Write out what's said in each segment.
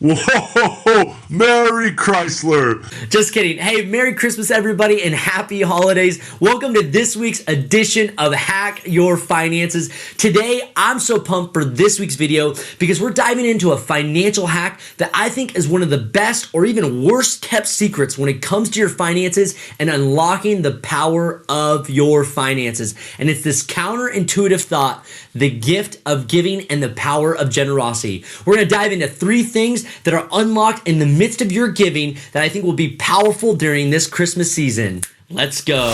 Whoa, Merry Chrysler. Just kidding. Hey, Merry Christmas, everybody, and happy holidays. Welcome to this week's edition of Hack Your Finances. Today, I'm so pumped for this week's video because we're diving into a financial hack that I think is one of the best or even worst kept secrets when it comes to your finances and unlocking the power of your finances. And it's this counterintuitive thought, the gift of giving and the power of generosity. We're going to dive into 3 things that are unlocked in the midst of your giving that I think will be powerful during this Christmas season. Let's go.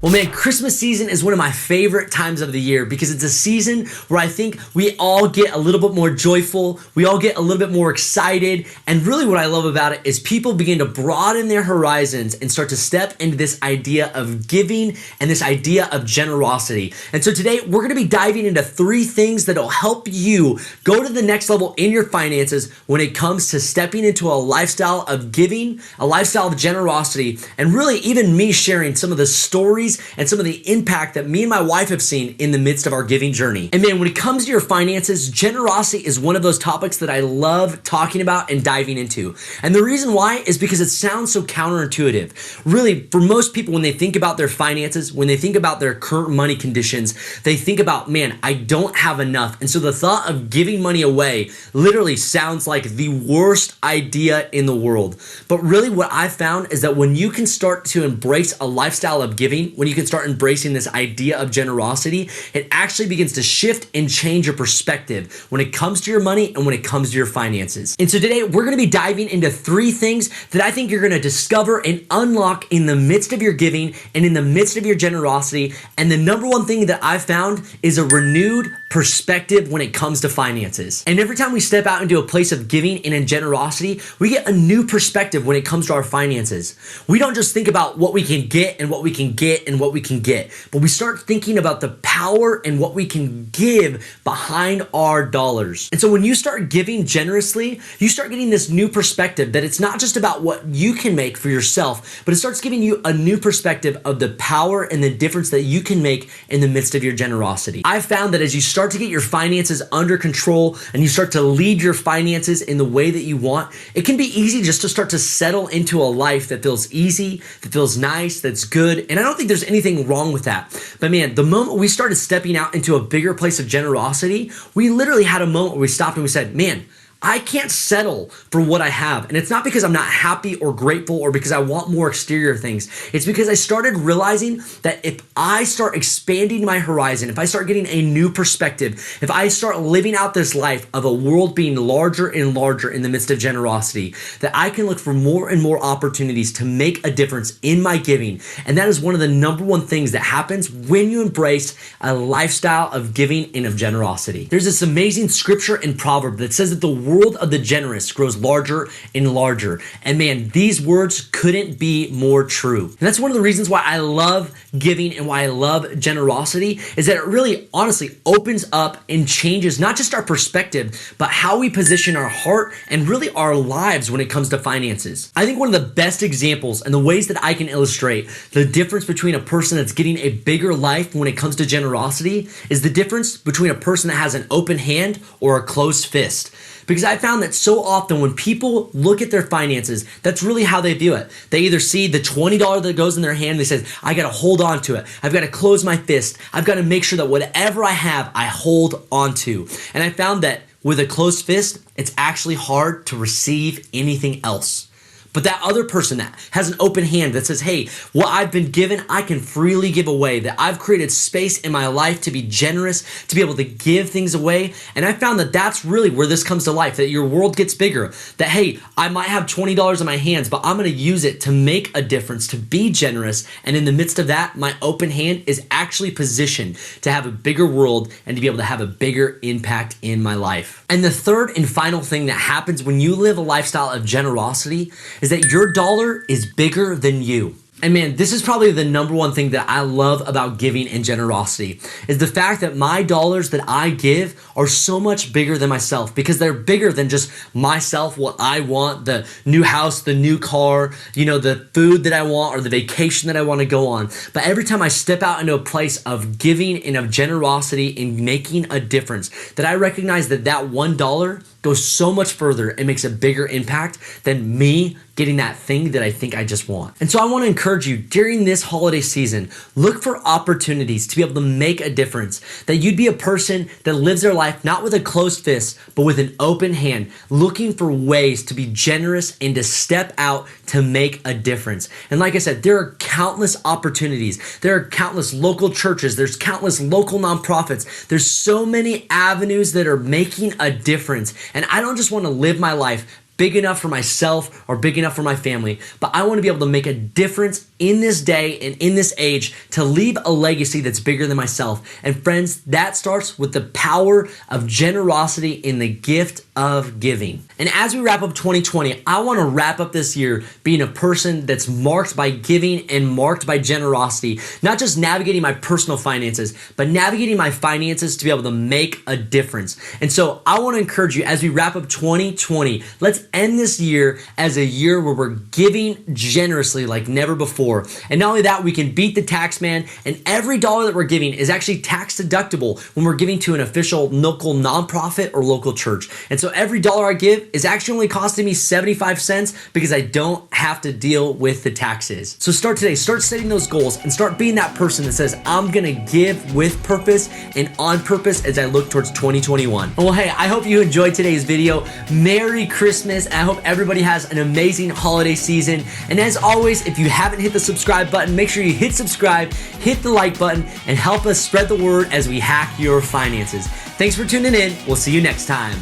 Well, man, Christmas season is one of my favorite times of the year because it's a season where I think we all get a little bit more joyful, we all get a little bit more excited, and really what I love about it is people begin to broaden their horizons and start to step into this idea of giving and this idea of generosity. And so today we're going to be diving into 3 things that will help you go to the next level in your finances when it comes to stepping into a lifestyle of giving, a lifestyle of generosity, and really even me sharing some of the stories and some of the impact that me and my wife have seen in the midst of our giving journey. And man, when it comes to your finances, generosity is one of those topics that I love talking about and diving into. And the reason why is because it sounds so counterintuitive. Really, for most people, when they think about their finances, when they think about their current money conditions, they think about, man, I don't have enough. And so the thought of giving money away literally sounds like the worst idea in the world. But really what I've found is that when you can start to embrace a lifestyle of giving, when you can start embracing this idea of generosity, it actually begins to shift and change your perspective when it comes to your money and when it comes to your finances. And so today we're going to be diving into 3 things that I think you're going to discover and unlock in the midst of your giving and in the midst of your generosity. And the number one thing that I've found is a renewed perspective when it comes to finances. And every time we step out into a place of giving and in generosity, we get a new perspective when it comes to our finances. We don't just think about what we can get and what we can get and what we can get, but we start thinking about the power and what we can give behind our dollars. And so when you start giving generously, you start getting this new perspective that it's not just about what you can make for yourself, but it starts giving you a new perspective of the power and the difference that you can make in the midst of your generosity. I've found that as you start to get your finances under control and you start to lead your finances in the way that you want, it can be easy just to start to settle into a life that feels easy, that feels nice, that's good. And I don't think there's anything wrong with that. But man, the moment we started stepping out into a bigger place of generosity, we literally had a moment where we stopped and we said, man, I can't settle for what I have. And it's not because I'm not happy or grateful or because I want more exterior things. It's because I started realizing that if I start expanding my horizon, if I start getting a new perspective, if I start living out this life of a world being larger and larger in the midst of generosity, that I can look for more and more opportunities to make a difference in my giving. And that is one of the number one things that happens when you embrace a lifestyle of giving and of generosity. There's this amazing scripture and proverb that says that the world of the generous grows larger and larger. And man, these words couldn't be more true. And that's one of the reasons why I love giving and why I love generosity is that it really honestly opens up and changes not just our perspective, but how we position our heart and really our lives when it comes to finances. I think one of the best examples and the ways that I can illustrate the difference between a person that's getting a bigger life when it comes to generosity is the difference between a person that has an open hand or a closed fist. Because I found that so often when people look at their finances, that's really how they view it. They either see the $20 that goes in their hand, they say, I gotta hold on to it. I've gotta close my fist. I've gotta make sure that whatever I have, I hold on to. And I found that with a closed fist, it's actually hard to receive anything else. But that other person that has an open hand that says, hey, what I've been given, I can freely give away, that I've created space in my life to be generous, to be able to give things away. And I found that that's really where this comes to life, that your world gets bigger, that, hey, I might have $20 in my hands, but I'm going to use it to make a difference, to be generous. And in the midst of that, my open hand is actually positioned to have a bigger world and to be able to have a bigger impact in my life. And the third and final thing that happens when you live a lifestyle of generosity is that your dollar is bigger than you. And man, this is probably the number one thing that I love about giving and generosity is the fact that my dollars that I give are so much bigger than myself, because they're bigger than just myself, what I want, the new house, the new car, the food that I want, or the vacation that I want to go on. But every time I step out into a place of giving and of generosity and making a difference, that I recognize that $1 goes so much further and makes a bigger impact than me getting that thing that I think I just want. And so I want to encourage you during this holiday season, look for opportunities to be able to make a difference, that you'd be a person that lives their life not with a closed fist, but with an open hand, looking for ways to be generous and to step out to make a difference. And like I said, there are countless opportunities. There are countless local churches. There's countless local nonprofits. There's so many avenues that are making a difference. And I don't just want to live my life big enough for myself or big enough for my family, but I want to be able to make a difference in this day and in this age to leave a legacy that's bigger than myself. And friends, that starts with the power of generosity in the gift of giving. And as we wrap up 2020, I want to wrap up this year being a person that's marked by giving and marked by generosity, not just navigating my personal finances, but navigating my finances to be able to make a difference. And so I want to encourage you as we wrap up 2020, let's end this year as a year where we're giving generously like never before. And not only that, we can beat the tax man, and every dollar that we're giving is actually tax deductible when we're giving to an official local nonprofit or local church. And so every dollar I give is actually only costing me 75 cents because I don't have to deal with the taxes. So start today, start setting those goals and start being that person that says, I'm gonna give with purpose and on purpose as I look towards 2021. Well, hey, I hope you enjoyed today's video. Merry Christmas. I hope everybody has an amazing holiday season. And as always, if you haven't hit the subscribe button, make sure you hit subscribe, hit the like button, and help us spread the word as we hack your finances. Thanks for tuning in. We'll see you next time.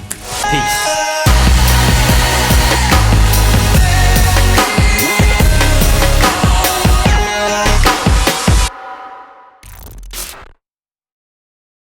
Peace.